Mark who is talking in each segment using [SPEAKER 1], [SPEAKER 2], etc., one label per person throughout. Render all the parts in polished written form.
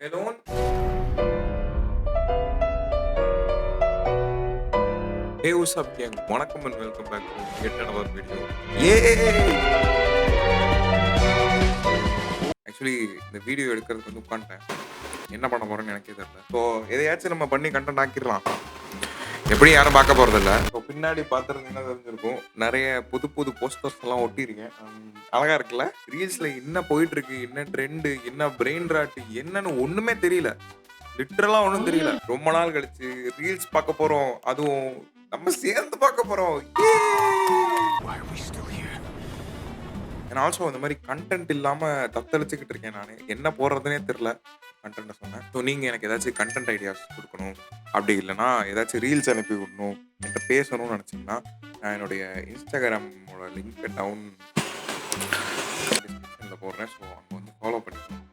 [SPEAKER 1] Alone. Hey, what's up, gang? வணக்கம் and welcome back to yet another video. Actually இந்த video எடுக்கிறதுக்கு வந்து உட்காந்துட்டேன். என்ன பண்ண போறேன்னு எனக்கே தெரியல. ஸோ எதையாச்சும் நம்ம பண்ணி கண்டென்ட் ஆக்கிடலாம். எப்படி யாரும் பார்க்க போறதில்ல. ஸோ பின்னாடி பார்த்துருந்தீங்கன்னா தெரிஞ்சிருக்கும், நிறைய புது புது போஸ்டர்ஸ் எல்லாம் ஒட்டியிருக்கேன். அழகா இருக்குல்ல? ரீல்ஸ்ல என்ன போயிட்டு இருக்கு, என்ன ட்ரெண்டு, என்ன பிரெயின் ராட்டு, என்னன்னு ஒண்ணுமே தெரியல. லிட்டரலா ஒன்றும் தெரியல. ரொம்ப நாள் கழிச்சு ரீல்ஸ் பார்க்க போறோம். அதுவும் நம்ம சேர்ந்து பார்க்க போறோம். ஏன்னா ஆல்சோ இந்த மாதிரி கண்டென்ட் இல்லாம தத்தளிச்சுக்கிட்டு இருக்கேன் நான். என்ன போடுறதுனே தெரியல. கண்டென்ட்டை சொன்னேன். ஸோ நீங்கள் எனக்கு ஏதாச்சும் கண்டென்ட் ஐடியாஸ் கொடுக்கணும், அப்படி இல்லைனா ஏதாச்சும் ரீல்ஸ் அனுப்பி விடணும், என்கிட்ட பேசணும்னு நினச்சிங்கன்னா நான் என்னுடைய இன்ஸ்டாகிராமோட லிங்க்கை டவுன் டிஸ்கிரிப்ஷனில் போடுறேன். ஸோ அங்கே வந்து ஃபாலோ பண்ணிக்கணும்.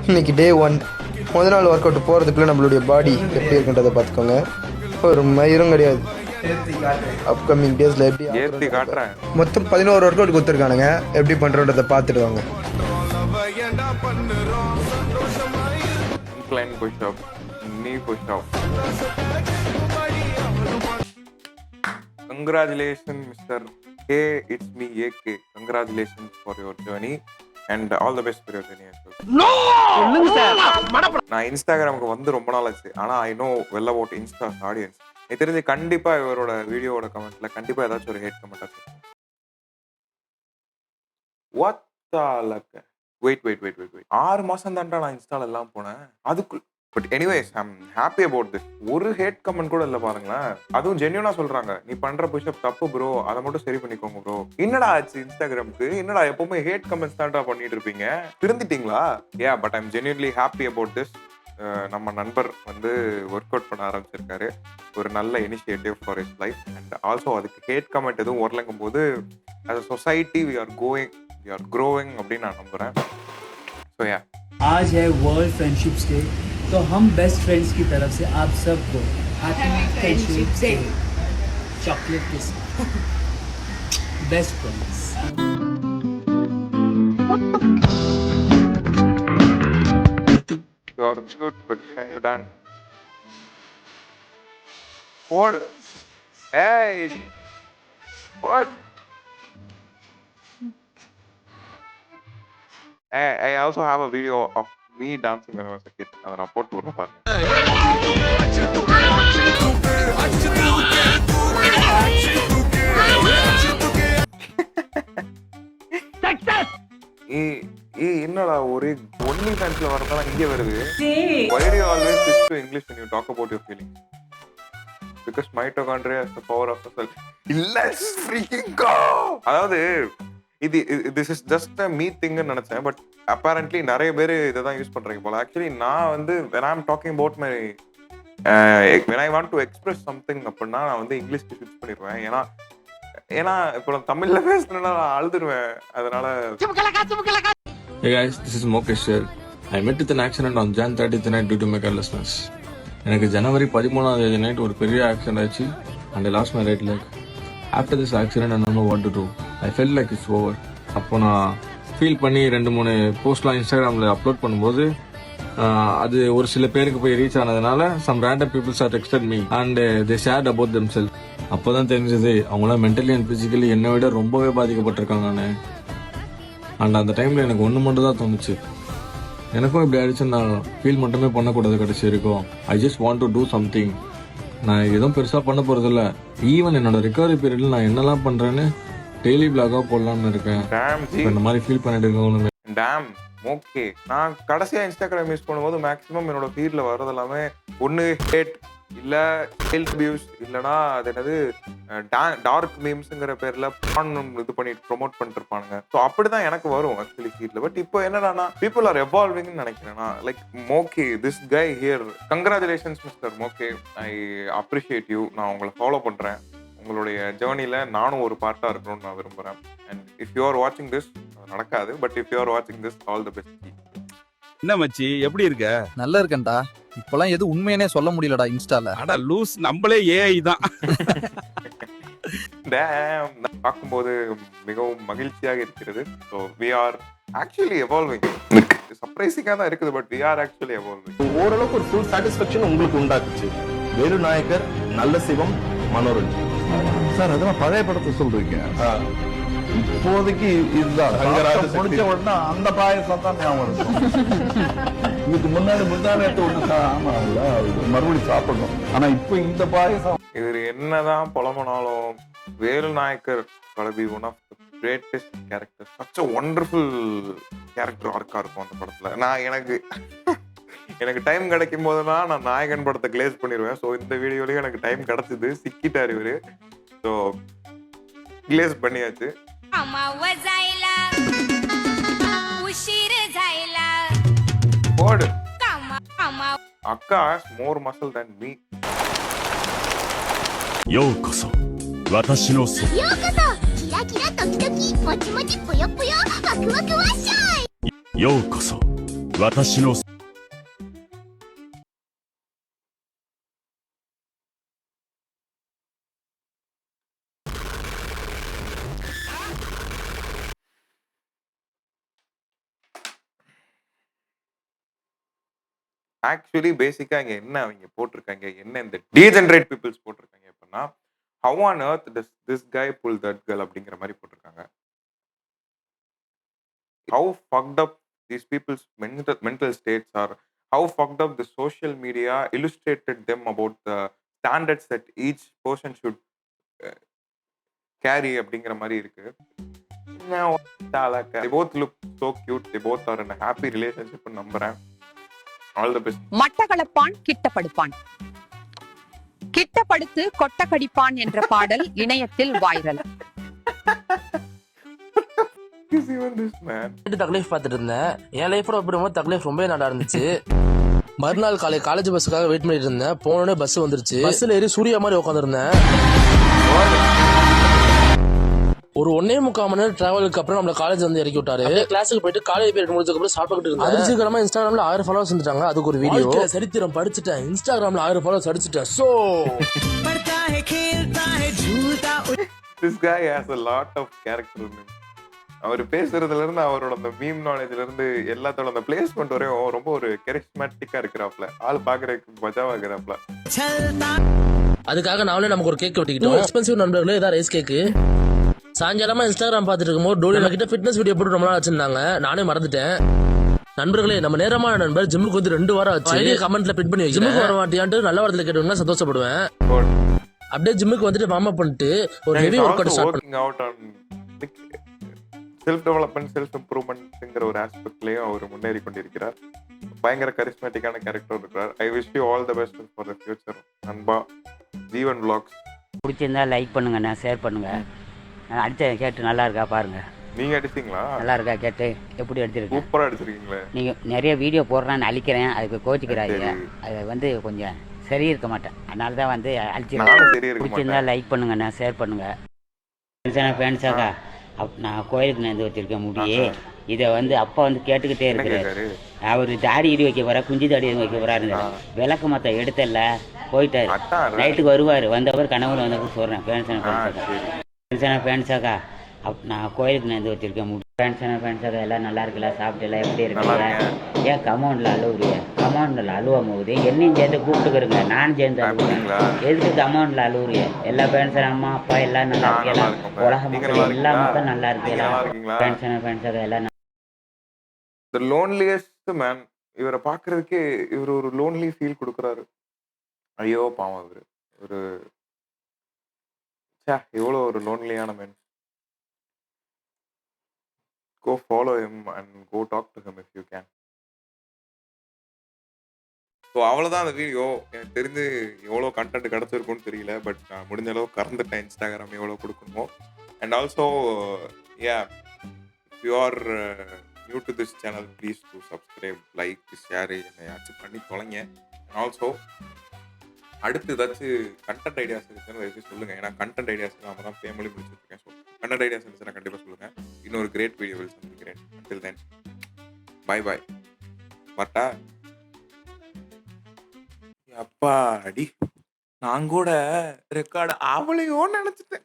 [SPEAKER 2] இன்னைக்கு டே 1 முதல் நாள் ஒர்க் அவுட் போகிறதுக்குள்ளே நம்மளுடைய பாடி எப்படி இருக்குன்றதை பார்த்துக்கோங்க. ஒரு மயிரும் கிடையாது. அப்கமிங் டேஸில் எப்படி
[SPEAKER 1] ஏற்றி காட்டுறேன்.
[SPEAKER 2] மொத்தம் 11 ஒர்க் அவுட் கொடுத்துருக்கானுங்க. எப்படி பண்ணுறோன்றதை பார்த்துட்டு வாங்க.
[SPEAKER 1] இன்க்ளைன் புஷ் அப், நீ push up. Congratulations, Mr. K. It's me, AK. Congratulations for your journey and all the best for your journey as well. நான் இன்ஸ்டாகிராமுக்கு வந்து ரொம்ப நாள் ஆச்சு. ஆனால் I know well about Insta's audience. எனக்கு தெரிஞ்சு கண்டிப்பாக இவரோட வீடியோவோட கமெண்ட்ல கண்டிப்பாக ஏதாச்சும் ஒரு ஹேட் கமெண்ட் ஆச்சு. What the luck. வெயிட் 6 மாசம் தான்டா நான் இன்ஸ்டால எல்லாம் போனேன். அதுக்கு but anyways I am happy about this. ஒரு ஹேட் கமெண்ட் கூட இல்லை பாருங்களேன். அதுவும் ஜென்யூனா சொல்றாங்க, நீ பண்ற புஷ்அப் தப்பு ப்ரோ, அதை மட்டும் சரி பண்ணிக்கோங்க ப்ரோ. என்னடா ஆச்சு இன்ஸ்டாகிராமுக்கு? என்னடா எப்பவுமே ஹேட் கமெண்ட்ஸ் தான்டா பண்ணிட்டு இருப்பீங்க, திருந்திட்டீங்களா? Yeah but I am genuinely happy about this. நம்ம நண்பர் வந்து ஒர்க் அவுட் பண்ண ஆரம்பிச்சிருக்காரு. ஒரு நல்ல initiative for his life. And also அதுக்கு ஹேட் கமெண்ட் எதுவும் வரலங்கும் போது as a society we are growing அப்படின்னு நான் நம்புறேன். ஸோ யா,
[SPEAKER 3] आज है वर्ल्ड फ्रेंडशिप्स डे, तो हम बेस्ट फ्रेंड्स की तरफ से आप सबको हैप्पी फ्रेंडशिप डे। चॉकलेट के साथ best friends.
[SPEAKER 1] you are good but you're done. What? Hey, what? I also have a video of me dancing when I was a kid. அதை நான் போட்டு விடுறேன் பாருங்க. என்னடா ஒரு ஒன்லி ஃபேன்ஸ்ல வரதெல்லாம் இங்கே வருது. Why do you always switch to English when you talk about your feelings? Because mitochondria has the power of the cell. Let's freaking go. அதாவது this is just a me thing ன்னு நினைச்சேன். But apparently நிறைய பேர் இதை தான் use பண்றீங்க போல. Actually நான் வந்து when I'm talking about my when I want to express something அப்படின்னா நான் வந்து இங்கிலீஷ்க்கு ஸ்விட்ச் பண்ணிடுவேன். ஏன்னா இப்போ நான் தமிழ்ல பேசணும்னா நான் அழுதுருவேன். அதனால
[SPEAKER 4] Hey guys, this is Mokesh here. I met with an accident on Jan 30th night due to my carelessness. எனக்கு ஜனவரி 13ஆம் தேதி நைட் ஒரு பெரிய ஆக்சிடென்ட் ஆச்சு and I lost my right leg. After this accident I don't know what to do. I felt like it's over. அப்போ நான் feel பண்ணி 2-3 போஸ்ட்லாம் இன்ஸ்டாகிராமில் upload பண்ணும்போது அது ஒரு சில பேருக்கு போய் ரீச் ஆனதுனால some random people are texted me and they shared about themselves. அப்போ தான் தெரிஞ்சது அவங்களாம் மென்டலி அண்ட் ஃபிசிக்கலி என்னை விட ரொம்பவே பாதிக்கப்பட்டிருக்காங்கன்னு. அண்ட் அந்த டைமில் எனக்கு ஒன்று மட்டும் தான் தோணுச்சு, எனக்கும் இப்படி ஆயிடுச்சுன்னு நான் ஃபீல் மட்டுமே பண்ணக்கூடாது. கடைசி இருக்கும் I just want to do something. நான் எதுவும் பெருசாக பண்ண போகிறதில்ல. ஈவன் என்னோட ரிகவரி பீரியடில் நான் என்னெல்லாம் பண்ணுறேன்னு டெய்லி பிளாகாக போடலாம்னு இருக்கேன். இந்த மாதிரி ஃபீல் பண்ணிட்டு இருக்கவங்க
[SPEAKER 1] டேம் ஓகே. நான் கடைசியாக இன்ஸ்டாகிராம் யூஸ் பண்ணும்போது மேக்ஸிமம் என்னோட ஃபீல்டில் வர்றது எல்லாமே ஒன்று ஹேட், இல்லை ஹெல்த் அபியூஸ், இல்லைனா அது என்னது டார்க் மீம்ஸுங்கிற பேரில் இது பண்ணிட்டு ப்ரொமோட் பண்ணிட்டு இருப்பானுங்க. ஸோ அப்படி தான் எனக்கு வரும் ஆக்சுவலி ஃபீல்டில். பட் இப்போ என்னடானா பீப்புள் ஆர் எவால்விங்னு நினைக்கிறேன்னா like Moge this guy here. Congratulations mister Moge, I appreciate you. நான் உங்களை ஃபாலோ பண்ணுறேன். உங்களுடைய ஜேர்னியில் நானும் ஒரு பார்ட்டாக இருக்கணும்னு நான் விரும்புகிறேன். அண்ட் இஃப் யூ ஆர் வாட்சிங் திஸ் நடக்காது, பட் இஃப் யூ ஆர் வாட்சிங் திஸ் ஆல் தி பெஸ்ட்.
[SPEAKER 5] என்ன மச்சி எப்படி இருக்க?
[SPEAKER 6] நல்லா இருக்கேன்டா. இப்பெல்லாம் எது உண்மையானே சொல்ல முடியலடா இன்ஸ்டால.
[SPEAKER 5] அட லூஸ், நம்மளே ஏஐ தான்.
[SPEAKER 1] பார்க்கும்போது மிகவும் மகிழ்ச்சியாக இருக்கிறது. So we are actually evolving. சர்ப்ரைசிங்கா தான் இருக்குது. But we are actually evolving.
[SPEAKER 7] ஓரளவுக்கு ஒரு ஃபுல் சாட்டிஸ்ஃபேக்ஷன் உங்களுக்கு உண்டாக்குச்சு. வேலு நாயக்கர், நல்ல சிவம், மனோரஞ்சன்.
[SPEAKER 8] சார் அதெல்லாம் பழைய படத்தை சொல்றீங்க. இப்போதைக்கு இதுதான் முடிச்ச உடனே அந்த பாயசம் தான் ஞாபகம் இருக்கும். இதுக்கு முன்னாடி ஒண்ணு ஆமாம்ல, மறுபடியும் சாப்பிடணும். ஆனா இப்போ இந்த பாயசம்
[SPEAKER 1] இவர் என்னதான் புலம்பனாலும் Velu Nayakkar be one of the greatest characters. such a wonderful character arc இருக்கும் அந்த படத்துல. நான் எனக்கு டைம் கிடைக்கும் போதெல்லாம் நான் நாயகன் படத்தை கிளேஸ் பண்ணிடுவேன். ஸோ இந்த வீடியோலயும் எனக்கு டைம் கிடைச்சது, சிக்கிட்டார் இவரு. ஸோ கிளேஸ் பண்ணியாச்சு. போடு. அக்கா has more muscle than me.
[SPEAKER 9] ようこそ私のそ
[SPEAKER 10] ようこそキラキラドキドキもちもちぷよぷよワクワクワッショイ
[SPEAKER 9] ようこそ私の
[SPEAKER 1] actually பேசிக்கா இங்க என்ன அவங்க போட்டிருக்காங்க, என்ன இந்த டீஜெனரேட் பீப்புள்ஸ் போட்டிருக்காங்க அப்படின்னா, how on earth does this guy pull that girl அப்படிங்கிற மாதிரி போட்டிருக்காங்க. how fucked up these people's mental states are, how fucked up the social media illustrated them about the standards that each person should carry அப்படிங்கிற மாதிரி இருக்கு. they both look so cute, they both are in a happy relationship நம்புறேன். All the best.
[SPEAKER 11] மட்டக்களப்பான் கிட்ட படுப்பான், கிட்ட படுத்து கொட்ட கடிப்பான் என்ற பாடல் இணையத்தில் வைரல்.
[SPEAKER 12] தக்லீஃப் பார்த்துட்டு இருந்தேன். என் லைஃப்ல ஒப்பிடும்போது தக்லீஃப் ரொம்ப நல்லா இருந்துச்சு. மறுநாள் காலேஜ் பஸ்ஸுக்காக வெயிட் பண்ணிட்டு இருந்தேன். போனோடனே பஸ் வந்துருச்சு. பஸ்ல ஏறி சூர்யா மாதிரி உட்காந்துருந்தேன். ஒரு 1.25 மணி நேரம் டிராவலுக்கு அப்புறம் நம்ம காலேஜ் வந்து இறக்கி விட்டாரு. கிளாஸுக்கு போயிட்டு காலேஜ் பீரியட் முடிஞ்சதுக்கு அப்புறம் சாப்பிட்டு இருந்தேன். அதிர்ச்சிகரமா இன்ஸ்டாகிராம்ல 1000 ஃபாலோவர்ஸ் வந்துட்டாங்க. அதுக்கு ஒரு வீடியோ. சரித்திரம் படிச்சுட்டேன். இன்ஸ்டாகிராம்ல 1000 ஃபாலோவர்ஸ் அடிச்சுட்டேன். So
[SPEAKER 1] this guy has a lot of character in him. அவர் பேசுறதுல இருந்து அவரோட அந்த மீம் நாலேஜ்ல இருந்து எல்லாத்தோட அந்த பிளேஸ்மெண்ட் வரையும் ரொம்ப ஒரு கரிஸ்மேட்டிக்கா இருக்கிறாப்ல. ஆள் பாக்குறதுக்கு மஜாவா இருக்கிறாப்ல.
[SPEAKER 12] அதுக்காக நாமளே நமக்கு ஒரு கேக் வெட்டிக்கிட்டோம். எக்ஸ்பென்சிவ் நம்பர்களே இதான் ரைஸ் கேக்கு. சாயங்காலமா இன்ஸ்டாகிராம் பார்த்துட்டு இருக்கும்போது டோலியா கிட்ட ஃபிட்னஸ் வீடியோ போட்டு ரொம்ப நாள் வச்சிருந்தாங்க. நானே மறந்துட்டேன். நண்பர்களே, நம்ம நேரமான நண்பர் ஜிம்முக்கு வந்து 2 வாரம் ஆச்சு. கமெண்ட்ல பிட் பண்ணி ஜிம்முக்கு வர மாட்டியான்ட்டு நல்ல வாரத்துல கேட்டவங்க சந்தோஷப்படுவேன். அப்படியே ஜிம்முக்கு வந்துட்டு வார்ம் அப் பண்ணிட்டு ஒரு ஹெவி ஒர்க் அவுட் ஸ்டார்ட் பண்ணி
[SPEAKER 1] செல்ஃப் டெவலப்மெண்ட், செல்ஃப் இம்ப்ரூவ்மெண்ட்ங்கிற ஒரு ஆஸ்பெக்ட்லயும் அவர் முன்னேறி கொண்டிருக்கிறார். பயங்கர கரிஸ்மேட்டிக்கான கேரக்டர் இருக்கிறார். I wish you all the best for the future. நண்பா, ஜீவன் vlogs
[SPEAKER 13] பிடிச்சிருந்தா லைக் பண்ணுங்க, ஷேர் பண்ணுங்க. அடிச்ச கேட்டு நல்லா இருக்கா பாருங்க.
[SPEAKER 1] நீங்க அடிச்சீங்களா?
[SPEAKER 13] நல்லா இருக்கா கேட்டு எப்படி அடிச்சிருக்கீங்க?
[SPEAKER 1] சூப்பரா அடிச்சிருக்கீங்களே. நீங்க
[SPEAKER 13] நிறைய வீடியோ போடுறேன்னு அழிக்கிறேன், அதுக்கு கோச்சிக்கிறாங்க. அது வந்து கொஞ்சம் சரி இருக்க மாட்டேன், அதனால தான் வந்து அழிச்சிருக்கேன். பிடிச்சிருந்தா லைக் பண்ணுங்க, ஷேர் பண்ணுங்க. ஃபேன்ஸாக்கா நான் கோயிலுக்கு நேர்ந்து வச்சிருக்கேன் முடியே. இதை வந்து அப்பா வந்து கேட்டுக்கிட்டே இருக்கிறாரு. அவர் தாடி இடி வைக்க போறா, குஞ்சு தாடி வைக்க போறாரு. விளக்கு மத்த எடுத்தல போயிட்டாரு. நைட்டுக்கு வருவாரு. வந்தவர் கனவுல வந்தவர் சொல்றேன். ஃபேன்ஸாக்கா நான் கோயிலுக்கு நேர்ந்து வச்சிருக்கேன் முடி. ஃபேன்ஸாக்கா எல்லாம் நல்லா இருக்குல்ல, சாப்பிட்டு எல்லாம் எப்படி இருக்கீங்க? ஏன் கமௌண்ட்ல அழுவுறிய? கமௌண்ட்ல அழுவும் போது என்னையும் சேர்ந்து கூப்பிட்டுக்கிறங்க, நானும் சேர்ந்து அழுவுறேன். எதுக்கு கமௌண்ட்ல அழுவுறிய? எல்லா ஃபேன்ஸாக அம்மா அப்பா எல்லாம் நல்லா இருக்கீங்களா? உலக மக்கள் எல்லா மக்களும் நல்லா இருக்கீங்களா? ஃபேன்ஸாக்கா எல்லாம்
[SPEAKER 1] the loneliest man. இவரை பாக்குறதுக்கு இவர் ஒரு லோன்லி ஃபீல் கொடுக்குறாரு. ஐயோ பாவம் இவரு ஒரு எவ்வளோ ஒரு லோன்லியான man. Go follow him and go talk to him if you can. So அவ்வளோதான் அந்த வீடியோ. எனக்கு தெரிஞ்சு எவ்வளோ கண்டென்ட் கிடச்சிருக்குன்னு தெரியல. பட் நான் முடிஞ்ச அளவு கறந்துட்டேன் இன்ஸ்டாகிராம் எவ்வளோ கொடுக்கணுமோ. And also if you are new to this channel, please do subscribe, like, share என்னையாச்சும் பண்ணி தொலைங்க. அண்ட் ஆல்சோ அடுத்து ஏதாச்சும் கண்டென்ட் ஐடியாஸ் இருக்குன்னு சொல்லுங்கள். ஏன்னா கண்டென்ட் ஐடியாஸ் நாம தான் ஃபேமிலி முடிச்சுருக்கேன். ஸோ கண்டென்ட் ஐடியாஸ் இருந்துச்சுன்னா கண்டிப்பாக சொல்லுங்கள். இன்னொரு கிரேட் வீடியோவில் சந்திக்கிறேன். until then, bye bye. பட்டா அப்பா அடி நான் கூட ரெக்கார்டு அவளையோன்னு நினச்சிட்டேன்.